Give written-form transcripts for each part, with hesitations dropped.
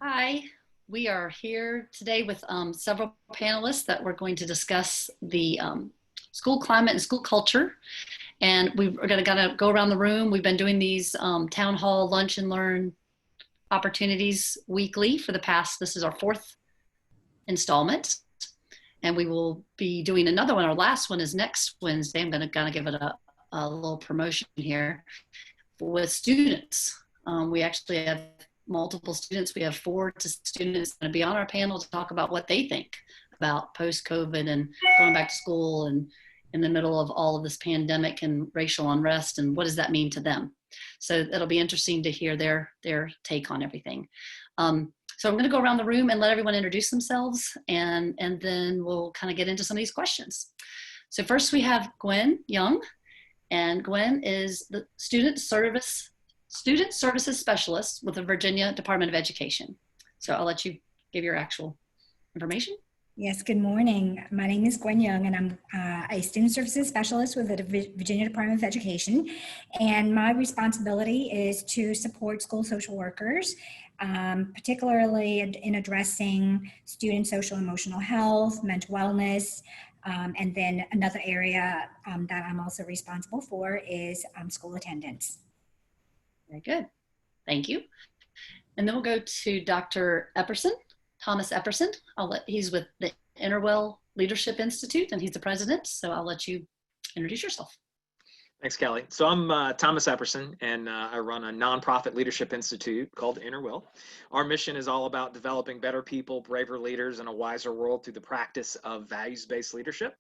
Hi, we are here today with several panelists that we're going to discuss the school climate and school culture. And we're going to go around the room. We've been doing these town hall lunch and learn opportunities weekly for the past, this is our fourth installment. And we will be doing another one. Our last one is next Wednesday. I'm going to give it a little promotion here with students. We actually have multiple students. We have four students going to be on our panel to talk about what they think about post-COVID and going back to school and in the middle of all of this pandemic and racial unrest, and what does that mean to them. So it'll be interesting to hear their take on everything. So I'm going to go around the room and let everyone introduce themselves, and then we'll kind of get into some of these questions. So first we have Quyen Young, and Quyen is the Student Services Specialist with the Virginia Department of Education. So I'll let you give your actual information. Yes, good morning. My name is Quyen Young, and I'm a Student Services Specialist with the Virginia Department of Education. And my responsibility is to support school social workers, particularly in addressing student social emotional health, mental wellness, and then another area that I'm also responsible for is school attendance. Very good. Thank you. And then we'll go to Dr. Epperson, Thomas Epperson. He's with the InnerWill Leadership Institute, and he's the president. So I'll let you introduce yourself. Thanks, Kelly. So I'm Thomas Epperson, and I run a nonprofit leadership institute called InnerWill. Our mission is all about developing better people, braver leaders, and a wiser world through the practice of values-based leadership.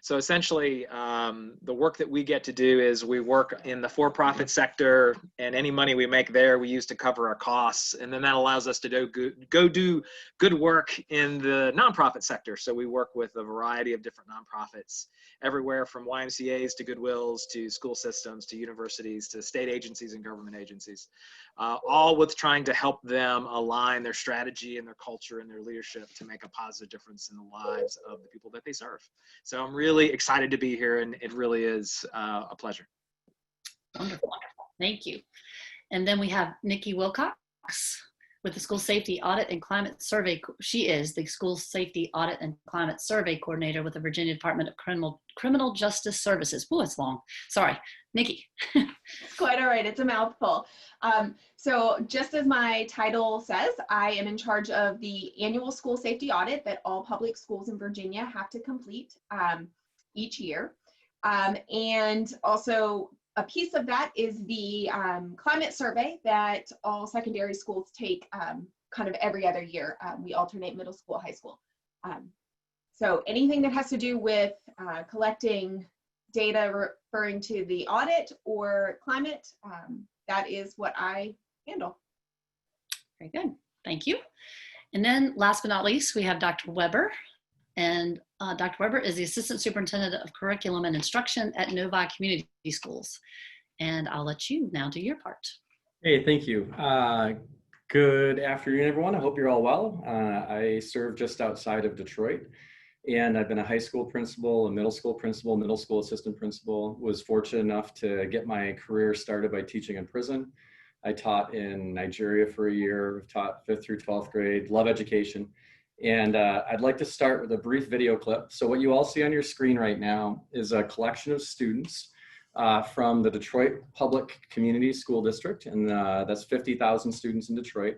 So essentially, the work that we get to do is we work in the for-profit sector, and any money we make there, we use to cover our costs. And then that allows us to go do good work in the nonprofit sector. So we work with a variety of different nonprofits, everywhere from YMCAs to Goodwills to school systems to universities to state agencies and government agencies, all with trying to help them align their strategy and their culture and their leadership to make a positive difference in the lives of the people that they serve. So I'm really excited to be here, and it really is a pleasure. Wonderful. Thank you. And then we have Nikki Wilcox with the School Safety Audit and Climate Survey. She is the School Safety Audit and Climate Survey Coordinator with the Virginia Department of Criminal Justice Services. Oh, it's long. Sorry. Nikki. It's quite all right. It's a mouthful. So just as my title says, I am in charge of the annual school safety audit that all public schools in Virginia have to complete each year. And also a piece of that is the climate survey that all secondary schools take kind of every other year. We alternate middle school, high school. So anything that has to do with collecting data referring to the audit or climate, that is what I handle. Very good. Thank you. And then last but not least, we have Dr. Weber. And Dr. Weber is the Assistant Superintendent of Curriculum and Instruction at Novi Community Schools. And I'll let you now do your part. Hey, thank you. Good afternoon, everyone. I hope you're all well. I serve just outside of Detroit, and I've been a high school principal, a middle school assistant principal. Was fortunate enough to get my career started by teaching in prison. I taught in Nigeria for a year, taught 5th through 12th grade, love education. And I'd like to start with a brief video clip. So what you all see on your screen right now is a collection of students from the Detroit Public Community School District, and that's 50,000 students in Detroit.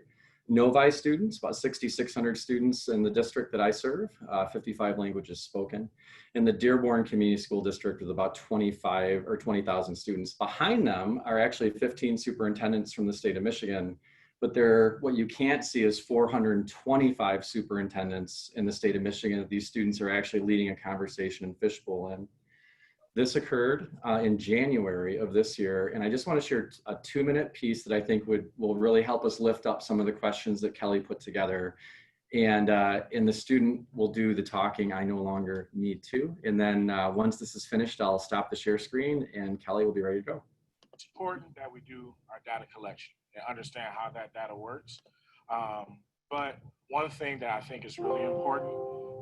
Novi students, about 6,600 students in the district that I serve, 55 languages spoken. And the Dearborn Community School District with about 25 or 20,000 students. Behind them are actually 15 superintendents from the state of Michigan, but what you can't see is 425 superintendents in the state of Michigan that these students are actually leading a conversation in Fishbowl. And this occurred in January of this year. And I just want to share a 2-minute piece that I think will really help us lift up some of the questions that Kelly put together. And the student will do the talking. I no longer need to. And then once this is finished, I'll stop the share screen and Kelly will be ready to go. It's important that we do our data collection and understand how that data works. But one thing that I think is really important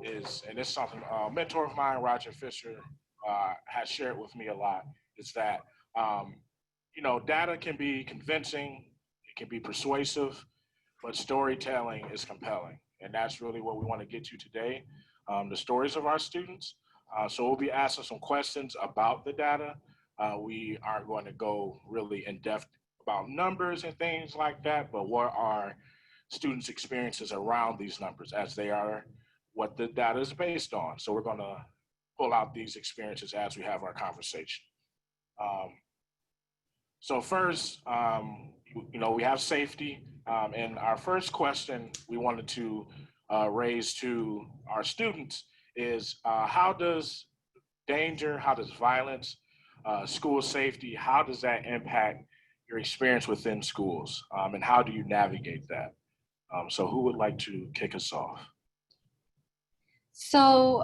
is, and this is something a mentor of mine, Roger Fisher, has shared with me a lot, is that, data can be convincing, it can be persuasive, but storytelling is compelling. And that's really what we want to get to today, the stories of our students. So we'll be asking some questions about the data. We aren't going to go really in depth about numbers and things like that, but what are students' experiences around these numbers as they are what the data is based on. So we're going to pull out these experiences as we have our conversation. So first, we have safety. And our first question we wanted to raise to our students is how does danger, how does violence, school safety, how does that impact your experience within schools? And how do you navigate that? So who would like to kick us off? So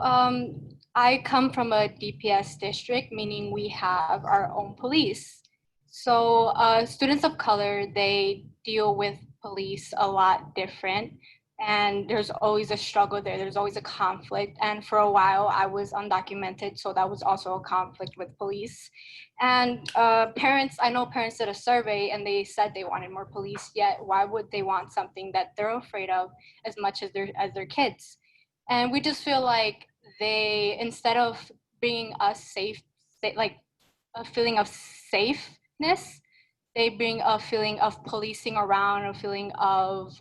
I come from a DPS district, meaning we have our own police. So students of color, they deal with police a lot different. And there's always a struggle there. There's always a conflict. And for a while, I was undocumented. So that was also a conflict with police. And parents, I know parents did a survey and they said they wanted more police, yet why would they want something that they're afraid of as much as their kids? And we just feel like they, instead of bringing us like a feeling of safeness, they bring a feeling of policing around, a feeling of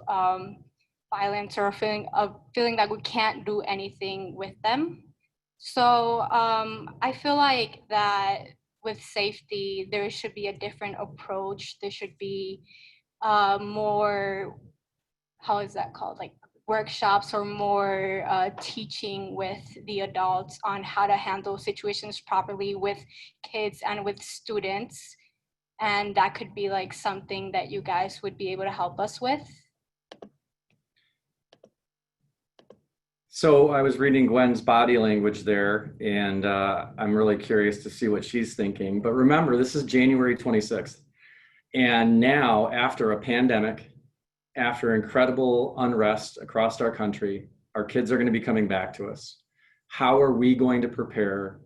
violence, or a feeling that we can't do anything with them. So I feel like that with safety, there should be a different approach. There should be more, how is that called? Like workshops or more teaching with the adults on how to handle situations properly with kids and with students. And that could be like something that you guys would be able to help us with. So I was reading Gwen's body language there, and I'm really curious to see what she's thinking. But remember, this is January 26th. And now, after a pandemic, after incredible unrest across our country, our kids are going to be coming back to us. How are we going to prepare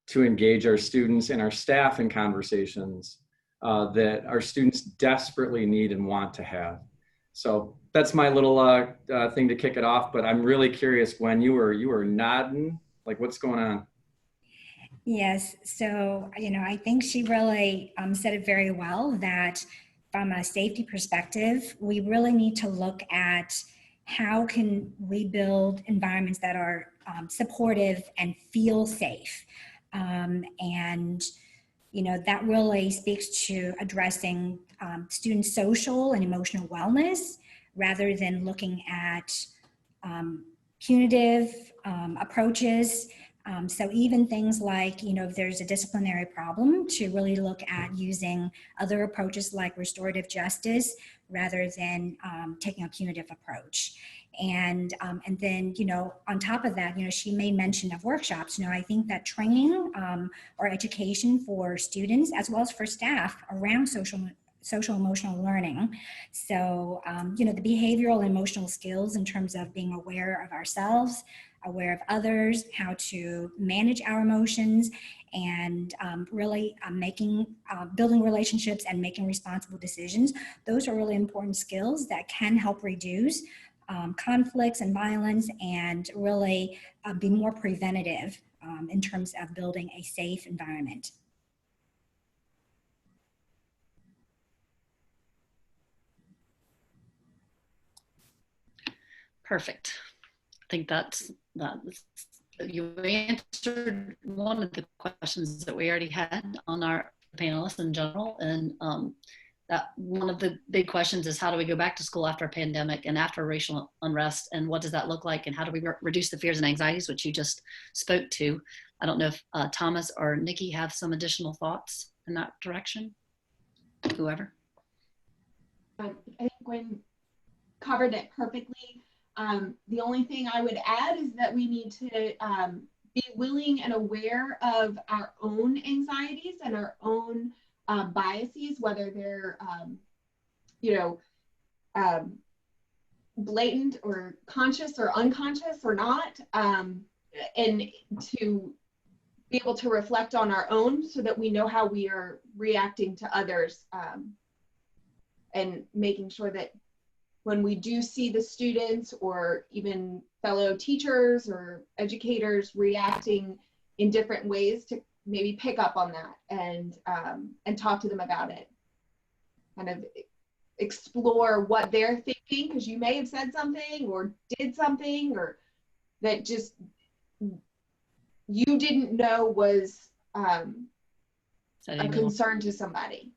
to engage our students and our staff in conversations that our students desperately need and want to have? So that's my little thing to kick it off. But I'm really curious, Gwen, you were nodding, like what's going on? Yes, so, I think she really said it very well, that from a safety perspective, we really need to look at how can we build environments that are supportive and feel safe. And that really speaks to addressing student social and emotional wellness rather than looking at punitive approaches. So even things like, if there's a disciplinary problem, to really look at using other approaches like restorative justice rather than taking a punitive approach. And then, on top of that, she made mention of workshops. I think that training or education for students as well as for staff around social emotional learning. So, the behavioral and emotional skills in terms of being aware of ourselves, aware of others, how to manage our emotions, and really building relationships and making responsible decisions. Those are really important skills that can help reduce conflicts and violence, and really be more preventative in terms of building a safe environment. Perfect. I think that's you answered one of the questions that we already had on our panelists in general. And that one of the big questions is, how do we go back to school after a pandemic and after racial unrest, and what does that look like, and how do we reduce the fears and anxieties, which you just spoke to. I don't know if Thomas or Nikki have some additional thoughts in that direction, whoever. I think Gwen covered it perfectly. The only thing I would add is that we need to be willing and aware of our own anxieties and our own biases, whether they're, blatant or conscious or unconscious or not, and to be able to reflect on our own so that we know how we are reacting to others, and making sure that when we do see the students or even fellow teachers or educators reacting in different ways, to maybe pick up on that and talk to them about it. Kind of explore what they're thinking, because you may have said something or did something or that just you didn't know was a concern to somebody,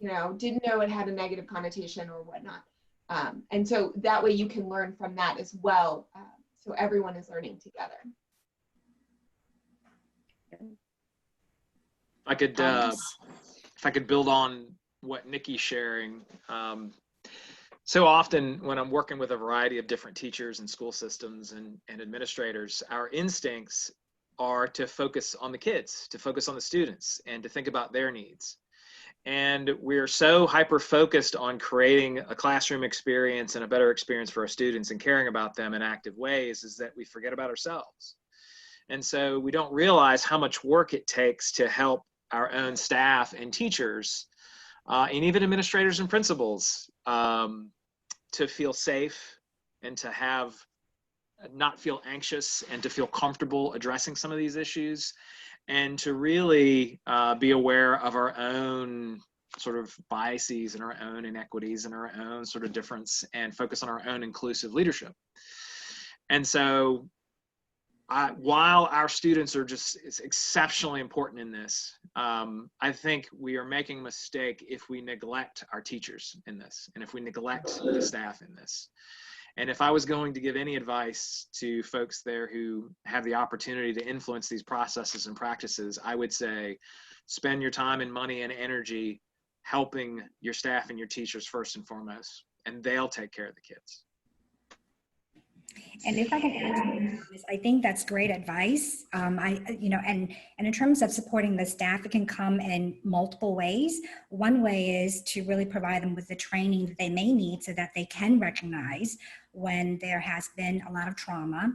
you know, didn't know it had a negative connotation or whatnot. And so that way you can learn from that as well. So everyone is learning together. If I could build on what Nikki's sharing. So often when I'm working with a variety of different teachers and school systems and administrators, our instincts are to focus on the kids, to focus on the students, and to think about their needs. And we're so hyper-focused on creating a classroom experience and a better experience for our students and caring about them in active ways is that we forget about ourselves. And so we don't realize how much work it takes to help our own staff and teachers, and even administrators and principals, to feel safe and to not feel anxious and to feel comfortable addressing some of these issues, and to really be aware of our own sort of biases and our own inequities and our own sort of difference, and focus on our own inclusive leadership. And so while our students are just exceptionally important in this, I think we are making a mistake if we neglect our teachers in this, and if we neglect the staff in this. And if I was going to give any advice to folks there who have the opportunity to influence these processes and practices, I would say, spend your time and money and energy helping your staff and your teachers first and foremost, and they'll take care of the kids. And if I can add to this, I think that's great advice. And in terms of supporting the staff, it can come in multiple ways. One way is to really provide them with the training that they may need so that they can recognize when there has been a lot of trauma,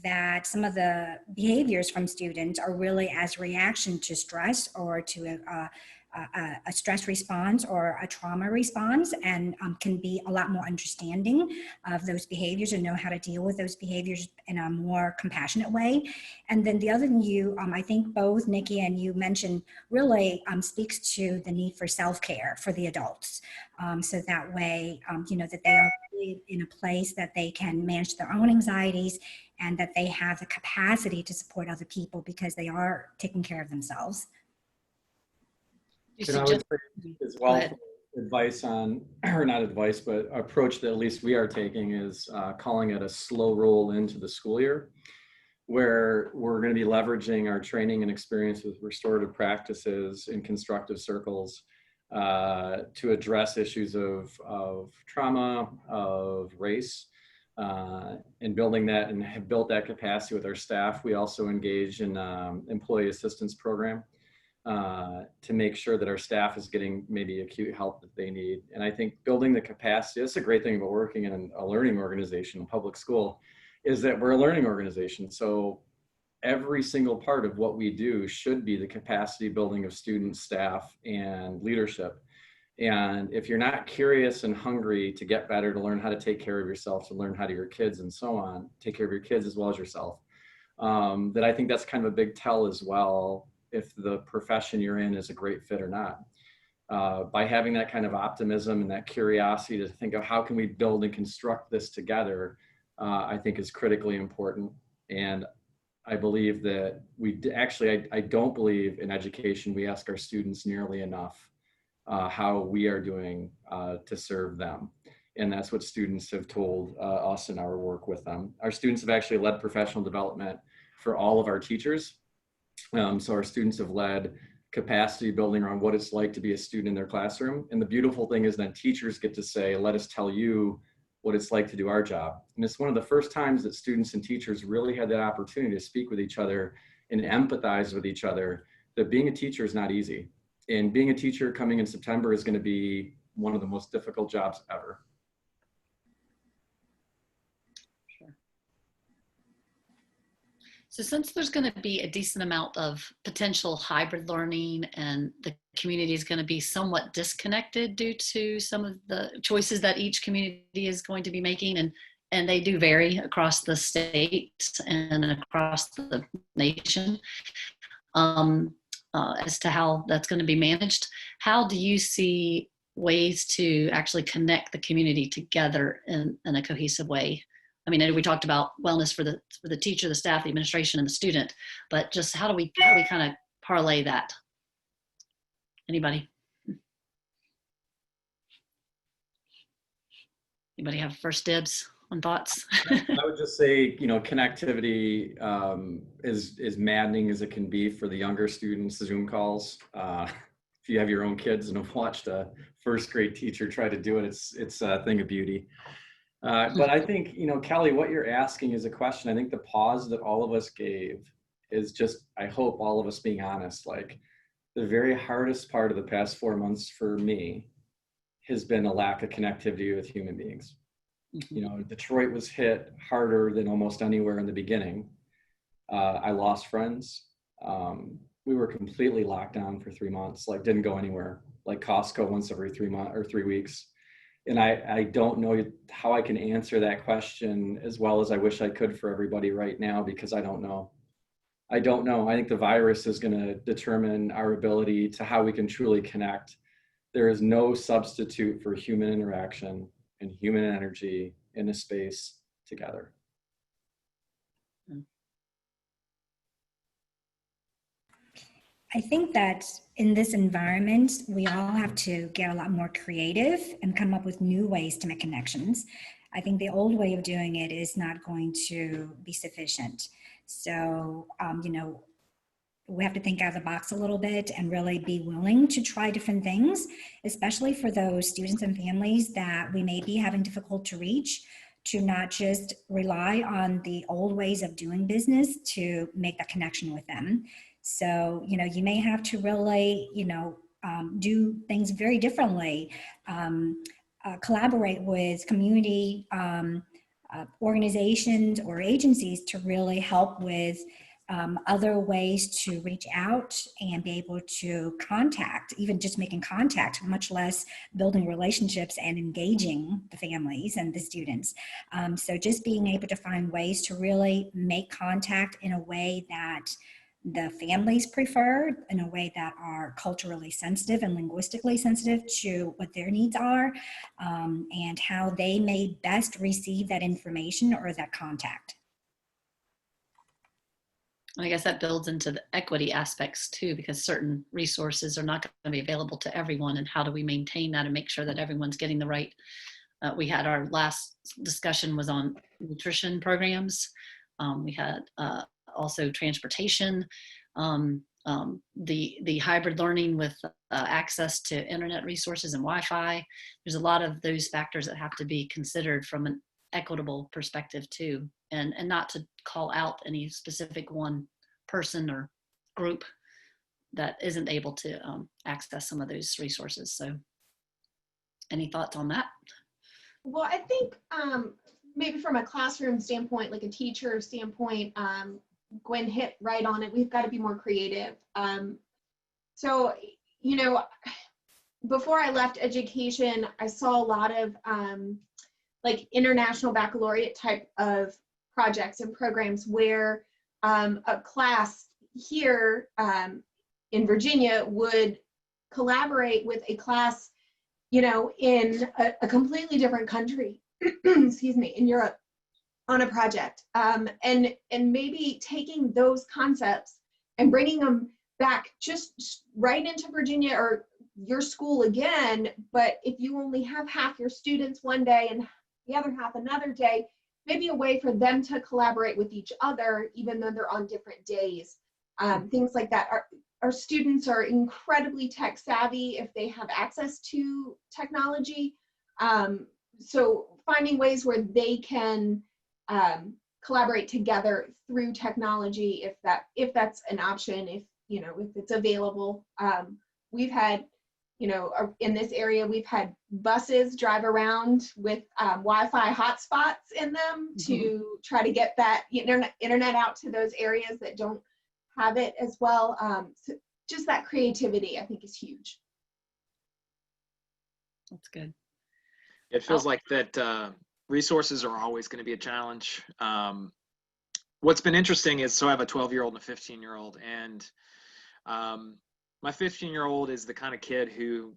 that some of the behaviors from students are really as reaction to stress or to a stress response or a trauma response, and can be a lot more understanding of those behaviors and know how to deal with those behaviors in a more compassionate way. And then the other thing I think both Nikki and you mentioned really speaks to the need for self-care for the adults. So that way, that they are really in a place that they can manage their own anxieties and that they have the capacity to support other people because they are taking care of themselves. And I would say as well, advice on, or not advice, but approach that at least we are taking is calling it a slow roll into the school year, where we're going to be leveraging our training and experience with restorative practices in constructive circles to address issues of trauma, of race, and building that, and have built that capacity with our staff. We also engage in employee assistance program to make sure that our staff is getting maybe acute help that they need. And I think building the capacity, that's a great thing about working in a learning organization, a public school, is that we're a learning organization. So every single part of what we do should be the capacity building of students, staff, and leadership. And if you're not curious and hungry to get better, to learn how to take care of yourself, to learn how to your kids and so on, take care of your kids as well as yourself, that I think that's kind of a big tell as well, if the profession you're in is a great fit or not. By having that kind of optimism and that curiosity to think of how can we build and construct this together, I think is critically important. And I believe that I don't believe in education we ask our students nearly enough how we are doing to serve them. And that's what students have told us in our work with them. Our students have actually led professional development for all of our teachers. So our students have led capacity building around what it's like to be a student in their classroom. And the beautiful thing is then teachers get to say, let us tell you what it's like to do our job. And it's one of the first times that students and teachers really had that opportunity to speak with each other and empathize with each other, that being a teacher is not easy. And being a teacher coming in September is going to be one of the most difficult jobs ever. So since there's going to be a decent amount of potential hybrid learning and the community is going to be somewhat disconnected due to some of the choices that each community is going to be making, and they do vary across the state and across the nation, as to how that's going to be managed, how do you see ways to actually connect the community together in a cohesive way? I mean, I know we talked about wellness for the teacher, the staff, the administration, and the student, but just how do we kind of parlay that? Anybody? Anybody have first dibs on thoughts? I would just say, you know, connectivity is maddening as it can be for the younger students, Zoom calls. If you have your own kids and have watched a first grade teacher try to do it, it's a thing of beauty. But I think, you know, Kelly, what you're asking is a question. I think the pause that all of us gave is just, I hope all of us being honest, like the very hardest part of the past 4 months for me has been a lack of connectivity with human beings. You know, Detroit was hit harder than almost anywhere in the beginning. I lost friends. We were completely locked down for 3 months, like didn't go anywhere, like Costco once every 3 months or 3 weeks. And I don't know how I can answer that question as well as I wish I could for everybody right now, because I don't know. I don't know. I think the virus is going to determine our ability to how we can truly connect. There is no substitute for human interaction and human energy in a space together. I think that in this environment, we all have to get a lot more creative and come up with new ways to make connections. I think the old way of doing it is not going to be sufficient. So, you know, we have to think out of the box a little bit and really be willing to try different things, especially for those students and families that we may be having difficult to reach, to not just rely on the old ways of doing business to make that connection with them. So, you know, you may have to really, you know, do things very differently, collaborate with community organizations or agencies to really help with other ways to reach out and be able to contact, even just making contact, much less building relationships and engaging the families and the students. So just being able to find ways to really make contact in a way that the families prefer, in a way that are culturally sensitive and linguistically sensitive to what their needs are, and how they may best receive that information or that contact. I guess that builds into the equity aspects too, because certain resources are not going to be available to everyone. And how do we maintain that and make sure that everyone's getting the right? We had our last discussion was on nutrition programs. We had also transportation, the hybrid learning with access to internet resources and Wi-Fi. There's a lot of those factors that have to be considered from an equitable perspective too, and not to call out any specific one person or group that isn't able to access some of those resources. So any thoughts on that? Well, I think maybe from a classroom standpoint, like a teacher standpoint, Gwen hit right on it. We've got to be more creative. So, you know, before I left education, I saw a lot of like international baccalaureate type of projects and programs where a class here in Virginia would collaborate with a class, you know, in a completely different country, excuse me, in Europe, on a project, and maybe taking those concepts and bringing them back just right into Virginia or your school again. But if you only have half your students one day and the other half another day, maybe a way for them to collaborate with each other, even though they're on different days. Things like that. Our students are incredibly tech savvy if they have access to technology. So finding ways where they can collaborate together through technology, if that's an option, if you know, if it's available. We've had you know, in this area, we've had buses drive around with Wi-Fi hotspots in them to try to get that internet out to those areas that don't have it as well. So just that creativity, I think, is huge. That's good. It feels like that resources are always going to be a challenge. What's been interesting is, so I have a 12-year-old and a 15-year-old, and my 15-year-old is the kind of kid who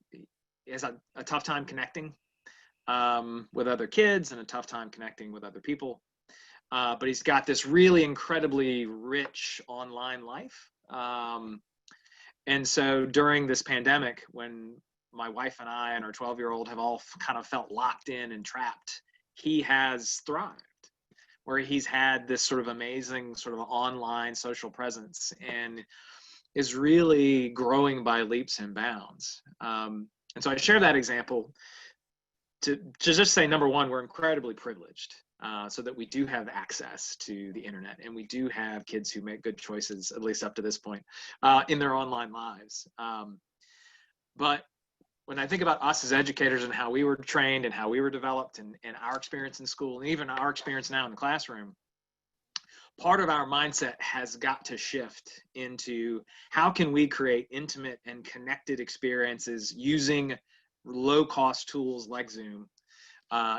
has a tough time connecting with other kids and a tough time connecting with other people. But he's got this really incredibly rich online life. And so during this pandemic, when my wife and I and our 12-year-old have all kind of felt locked in and trapped, he has thrived, where he's had this sort of amazing sort of online social presence and is really growing by leaps and bounds. And so I share that example to just say, number one, we're incredibly privileged so that we do have access to the internet, and we do have kids who make good choices, at least up to this point, in their online lives. But when I think about us as educators and how we were trained and how we were developed and our experience in school and even our experience now in the classroom, part of our mindset has got to shift into how can we create intimate and connected experiences using low-cost tools like Zoom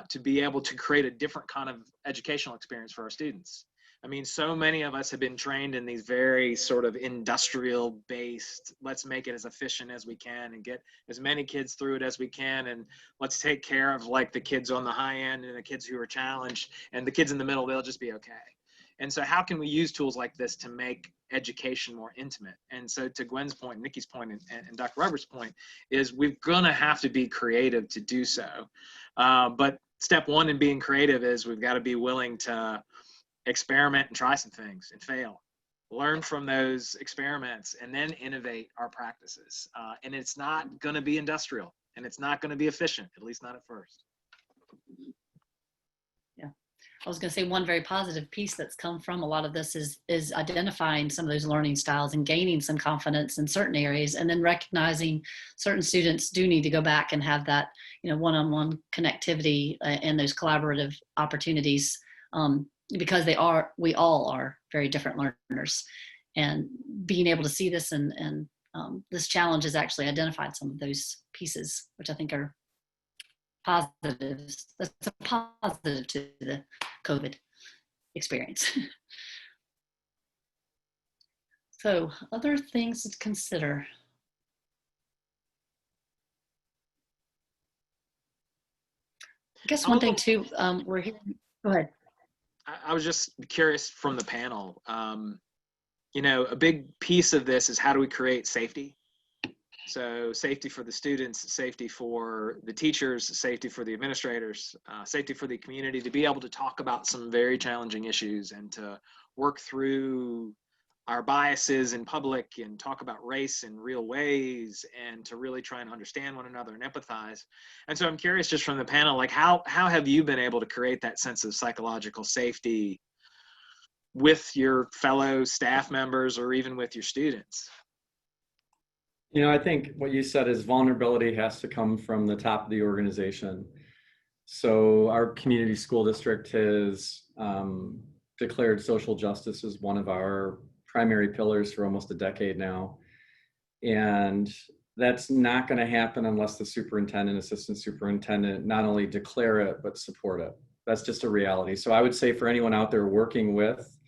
to be able to create a different kind of educational experience for our students. I mean, so many of us have been trained in these very sort of industrial based, let's make it as efficient as we can and get as many kids through it as we can. And let's take care of like the kids on the high end and the kids who are challenged, and the kids in the middle, they'll just be okay. And so how can we use tools like this to make education more intimate? And so to Gwen's point, Nikki's point, and Dr. Roberts' point is we're gonna have to be creative to do so. But step one in being creative is we've got to be willing to experiment and try some things and fail, learn from those experiments, and then innovate our practices. And it's not going to be industrial, and it's not going to be efficient, at least not at first. Yeah, I was going to say one very positive piece that's come from a lot of this is identifying some of those learning styles and gaining some confidence in certain areas, and then recognizing certain students do need to go back and have that, you know, one-on-one connectivity and those collaborative opportunities. Because we all are very different learners, and being able to see this and this challenge has actually identified some of those pieces, which I think are positives. That's a positive to the COVID experience. So other things to consider. I guess one thing too, we're hearing, go ahead. I was just curious from the panel, you know, a big piece of this is how do we create safety? So safety for the students, safety for the teachers, safety for the administrators, safety for the community, to be able to talk about some very challenging issues and to work through our biases in public and talk about race in real ways and to really try and understand one another and empathize. And so I'm curious just from the panel, like how have you been able to create that sense of psychological safety with your fellow staff members or even with your students? You know, I think what you said is vulnerability has to come from the top of the organization. So our community school district has declared social justice as one of our primary pillars for almost a decade now. And that's not going to happen unless the superintendent, assistant superintendent not only declare it, but support it. That's just a reality. So I would say for anyone out there working with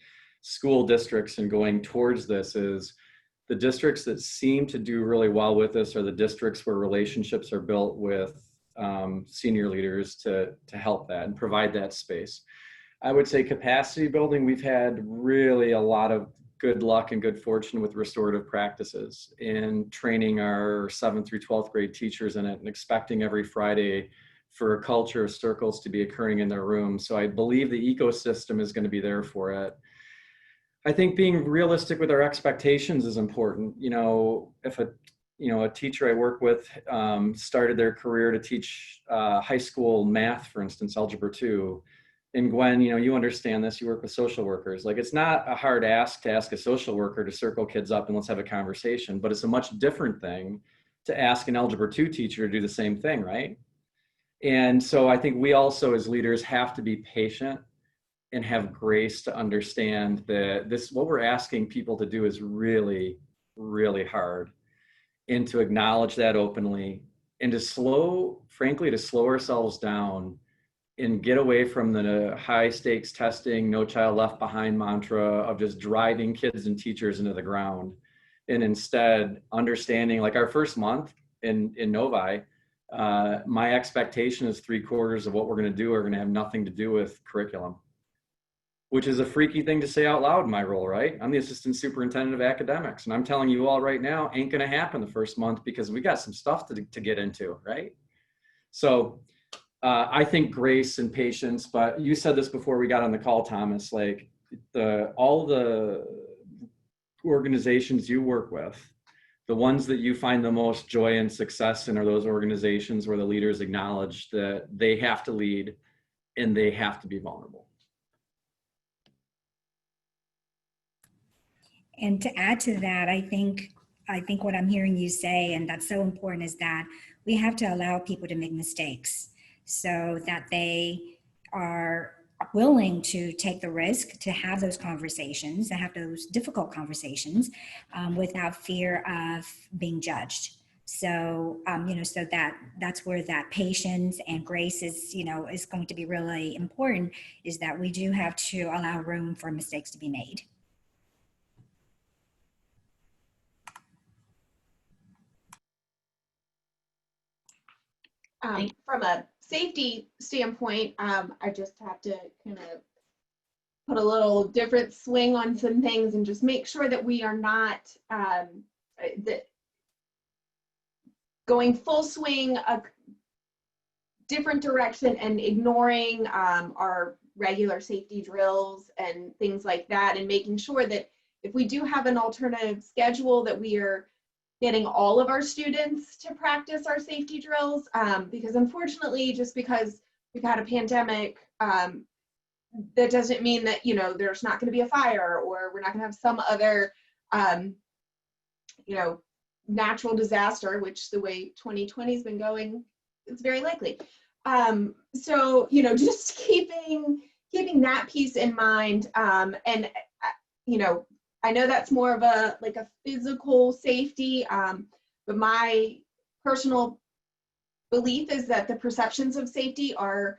school districts and going towards this, is the districts that seem to do really well with this are the districts where relationships are built with senior leaders to help that and provide that space. I would say capacity building, we've had really a lot of good luck and good fortune with restorative practices in training our 7th through 12th grade teachers in it and expecting every Friday for a culture of circles to be occurring in their room. So I believe the ecosystem is going to be there for it. I think being realistic with our expectations is important. You know, if a teacher I work with started their career to teach high school math, for instance, Algebra 2, and Gwen, you know, you understand this, you work with social workers. Like, it's not a hard ask to ask a social worker to circle kids up and let's have a conversation, but it's a much different thing to ask an Algebra 2 teacher to do the same thing, right? And so I think we also as leaders have to be patient and have grace to understand that what we're asking people to do is really, really hard, and to acknowledge that openly, and frankly, to slow ourselves down and get away from the high stakes testing, no child left behind mantra of just driving kids and teachers into the ground. And instead understanding, like our first month in Novi, my expectation is 3/4 of what we're going to do are going to have nothing to do with curriculum, which is a freaky thing to say out loud in my role, right? I'm the assistant superintendent of academics, and I'm telling you all right now, ain't going to happen the first month because we got some stuff to get into, right? So I think grace and patience, but you said this before we got on the call, Thomas, like all the organizations you work with, the ones that you find the most joy and success in are those organizations where the leaders acknowledge that they have to lead and they have to be vulnerable. And to add to that, I think what I'm hearing you say, and that's so important, is that we have to allow people to make mistakes so that they are willing to take the risk to have those conversations, to have those difficult conversations without fear of being judged. So, so that's where that patience and grace is, is going to be really important, is that we do have to allow room for mistakes to be made. From a safety standpoint, I just have to kind of put a little different swing on some things and just make sure that we are not going full swing a different direction and ignoring our regular safety drills and things like that, and making sure that if we do have an alternative schedule, that we are getting all of our students to practice our safety drills, because unfortunately, just because we've had a pandemic, that doesn't mean that, there's not going to be a fire, or we're not going to have some other, natural disaster, which the way 2020 has been going, it's very likely. So, just keeping that piece in mind, and, I know that's more of a physical safety, but my personal belief is that the perceptions of safety are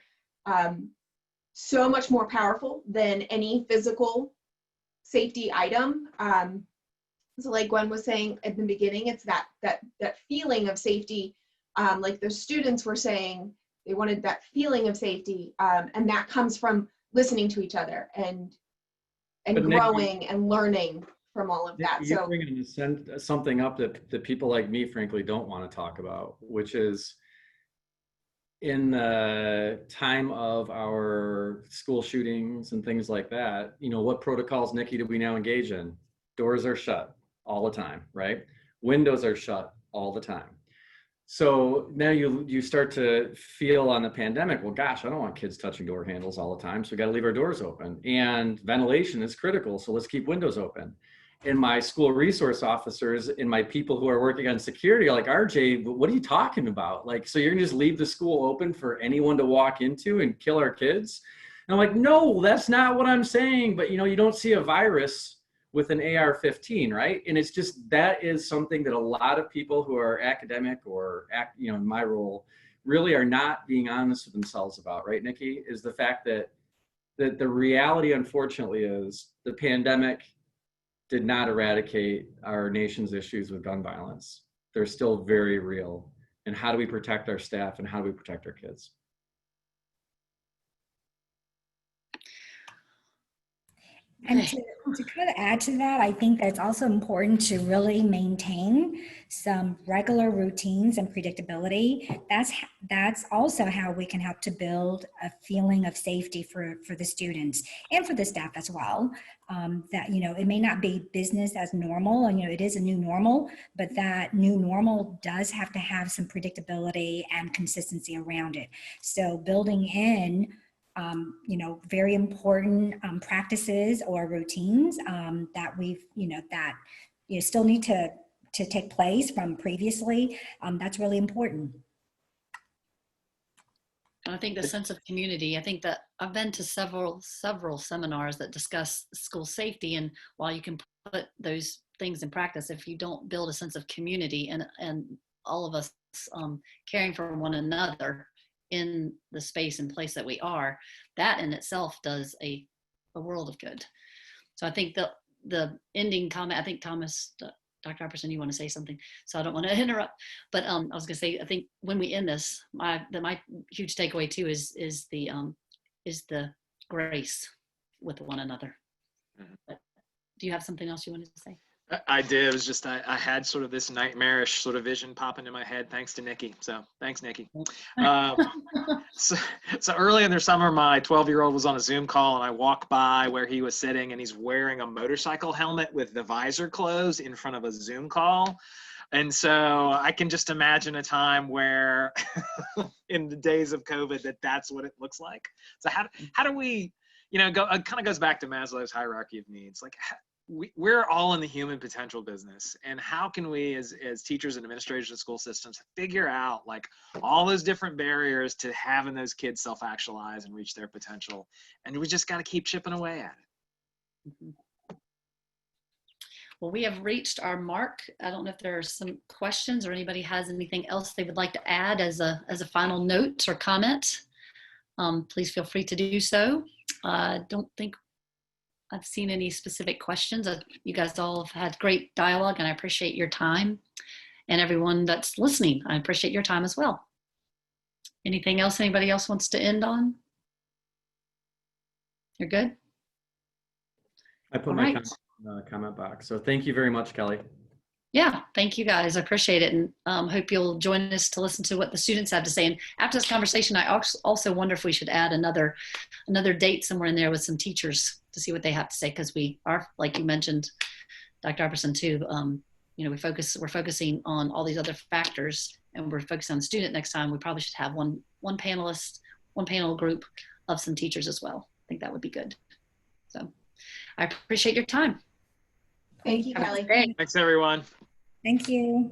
so much more powerful than any physical safety item. So like Gwen was saying at the beginning, it's that feeling of safety. Like the students were saying, they wanted that feeling of safety, and that comes from listening to each other and growing, Nikki, and learning from all of that. You're bringing something up that people like me, frankly, don't want to talk about, which is in the time of our school shootings and things like that, what protocols, Nikki, do we now engage in? Doors are shut all the time, right? Windows are shut all the time. So now you start to feel on the pandemic, well, gosh, I don't want kids touching door handles all the time. So we got to leave our doors open, and ventilation is critical. So let's keep windows open. And my school resource officers and my people who are working on security are like, RJ, what are you talking about? Like, so you're gonna just leave the school open for anyone to walk into and kill our kids? And I'm like, no, that's not what I'm saying. But you don't see a virus with an AR-15, right? And it's just, that is something that a lot of people who are academic or in my role really are not being honest with themselves about, right, Nikki? Is the fact that the reality, unfortunately, is the pandemic did not eradicate our nation's issues with gun violence. They're still very real. And how do we protect our staff, and how do we protect our kids? And to kind of add to that, I think that it's also important to really maintain some regular routines and predictability. That's also how we can help to build a feeling of safety for the students and for the staff as well. That, it may not be business as normal, and, it is a new normal, but that new normal does have to have some predictability and consistency around it. So building in very important practices or routines that we've, that still need to to take place from previously. That's really important. And I think the sense of community, I think that I've been to several seminars that discuss school safety, and while you can put those things in practice, if you don't build a sense of community and all of us caring for one another in the space and place that we are, that in itself does a world of good. So I think the ending comment, I think Thomas, Dr. Epperson, you want to say something, so I don't want to interrupt, but I was going to say, I think when we end this, my huge takeaway too is the grace with one another. But do you have something else you wanted to say? I did. It was just I had sort of this nightmarish sort of vision pop into my head thanks to Nikki. So thanks, Nikki. So early in the summer, my 12-year-old was on a Zoom call, and I walked by where he was sitting, and he's wearing a motorcycle helmet with the visor closed in front of a Zoom call. And so I can just imagine a time where in the days of COVID that's what it looks like. So how do we, it kind of goes back to Maslow's hierarchy of needs. Like, we're all in the human potential business, and how can we as teachers and administrators of school systems figure out like all those different barriers to having those kids self-actualize and reach their potential, and we just got to keep chipping away at it. Mm-hmm. Well, we have reached our mark. I don't know if there are some questions or anybody has anything else they would like to add as a final note or comment. Please feel free to do so. I don't think I've seen any specific questions. You guys all have had great dialogue, and I appreciate your time. And everyone that's listening, I appreciate your time as well. Anything else anybody else wants to end on? You're good? I put my comment in the comment box. So thank you very much, Kelly. Yeah, thank you guys. I appreciate it, and hope you'll join us to listen to what the students have to say. And after this conversation, I also wonder if we should add another date somewhere in there with some teachers to see what they have to say, because we are, like you mentioned, Dr. Epperson too. We're focusing on all these other factors, and we're focusing on the student next time. We probably should have one panel group of some teachers as well. I think that would be good. So I appreciate your time. Thank you, Kelly. Thanks, everyone. Thank you.